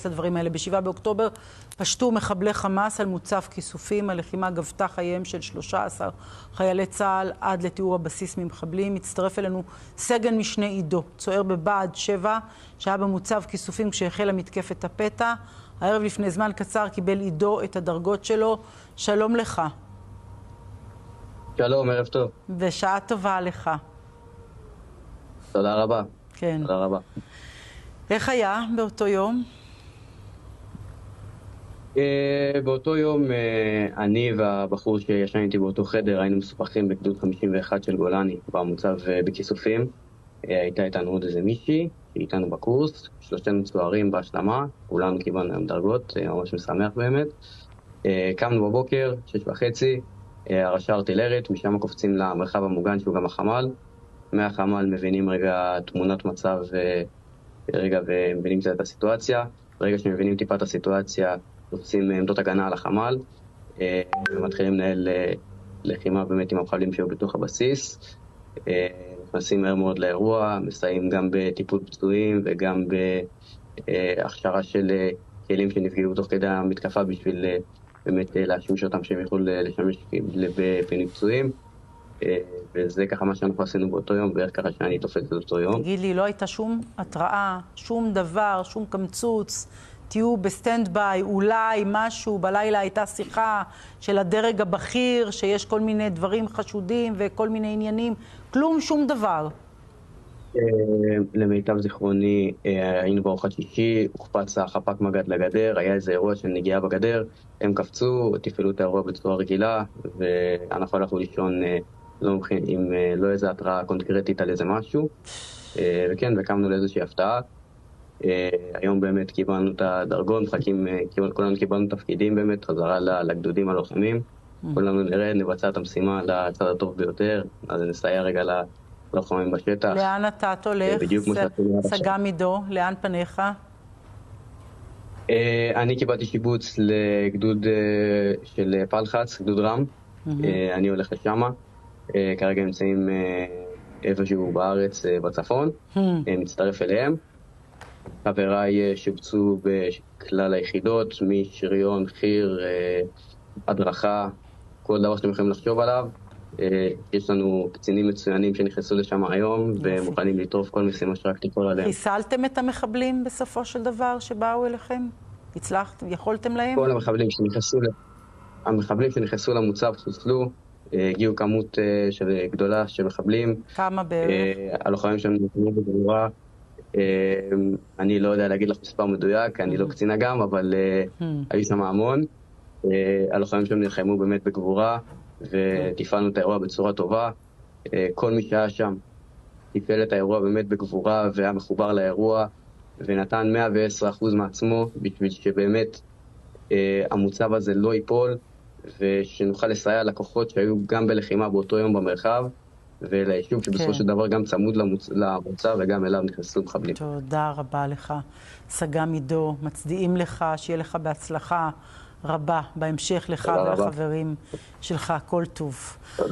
להתייחס לדברים האלה. ב-7 באוקטובר פשטו מחבלי חמאס על מוצב כיסופים. הלחימה גבתה חייהם של 13 חיילי צה"ל עד לתיאור הבסיס ממחבלים. מצטרף אלינו סגן משנה עידו, צוער בבה"ד 7, שהיה במוצב כיסופים כשהחלה מתקפת הפתע. הערב לפני זמן קצר קיבל עידו את הדרגות שלו. שלום לך. שלום, ערב טוב. ושעה טובה לך. תודה רבה. כן. תודה רבה. איך היה באותו יום? באותו יום אני והבחור שישן איתי באותו חדר היינו מסופחים בגדוד 51 של גולני במוצב בכיסופים. הייתה איתנו עוד איזה מישהי שאיתנו בקורס, שלושתנו צוערים בהשלמה, כולנו קיבלנו היום דרגות, ממש משמח באמת. קמנו בבוקר, 6:30, הרש"ר ארטילרית, משם קופצים למרחב המוגן שהוא גם החמ"ל. מהחמ"ל מבינים רגע תמונת מצב רגע ומבינים קצת את הסיטואציה. ברגע שמבינים טיפה את הסיטואציה, עושים עמדות הגנה על החמ"ל, ומתחילים לנהל לחימה באמת עם המחבלים שהיו בתוך הבסיס. נכנסים מהר מאוד לאירוע, מסייעים גם בטיפול פצועים וגם בהכשרה של כלים שנפגעו תוך כדי המתקפה בשביל באמת להשמיש אותם שהם יוכלו לשמש בפינוי פצועים. וזה ככה מה שאנחנו עשינו באותו יום, ואיך ככה שאני תופס את אותו יום. תגיד לי, לא הייתה שום התראה, שום דבר, שום קמצוץ, תהיו בסטנד ביי, אולי משהו, בלילה הייתה שיחה של הדרג הבכיר, שיש כל מיני דברים חשודים וכל מיני עניינים, כלום, שום דבר. למיטב זיכרוני, היינו בארוחת שישי, הוקפץ החפ"ק מג"ד לגדר, היה איזה אירוע של נגיעה בגדר, הם קפצו, תפעלו את האירוע בצורה רגילה, ואנחנו הלכנו לישון עם לא איזו התראה קונקרטית על איזה משהו, וכן, וקמנו לאיזושהי הפתעה. היום באמת קיבלנו את הדרגון, כולנו קיבלנו תפקידים באמת, חזרה לגדודים הלוחמים, כולנו נרד, נבצע את המשימה לצד הטוב ביותר, אז נסייע רגע לוחמים בשטח. לאן אתה הולך? סג"מ עידו, לאן פניך? אני קיבלתי שיבוץ לגדוד של פלחץ, גדוד רם, אני הולך לשמה. כרגע נמצאים איפשהו בארץ בצפון, מצטרף אליהם. חבריי שובצו בכלל היחידות, משריון, חי"ר, הדרכה, כל דבר שאתם יכולים לחשוב עליו. יש לנו קצינים מצוינים שנכנסו לשם היום ומוכנים לטרוף כל משימה שרק תיפול עליהם. חיסלתם את המחבלים בסופו של דבר שבאו אליכם? הצלחתם? יכולתם להם? כל המחבלים שנכנסו למוצב חוסלו. הגיעו כמות גדולה של מחבלים. כמה בערך? הלוחמים שם נלחמו בגבורה. אני לא יודע להגיד לך מספר מדויק, אני לא קצינה גם, אבל היו שם המון. הלוחמים שם נלחמו באמת בגבורה, ותפעלנו את האירוע בצורה טובה. כל מי שהיה שם טיפל את האירוע באמת בגבורה, והיה מחובר לאירוע, ונתן 110% מעצמו, בשביל שבאמת המוצב הזה לא ייפול, ושנוכל לסייע לכוחות שהיו גם בלחימה באותו יום במרחב, וליישוב שבסופו של דבר גם צמוד למוצב, וגם אליו נכנסו מחבלים. תודה רבה לך, סג"מ עידו. מצדיעים לך, שיהיה לך בהצלחה רבה בהמשך לך ולחברים שלך. כל טוב. תודה.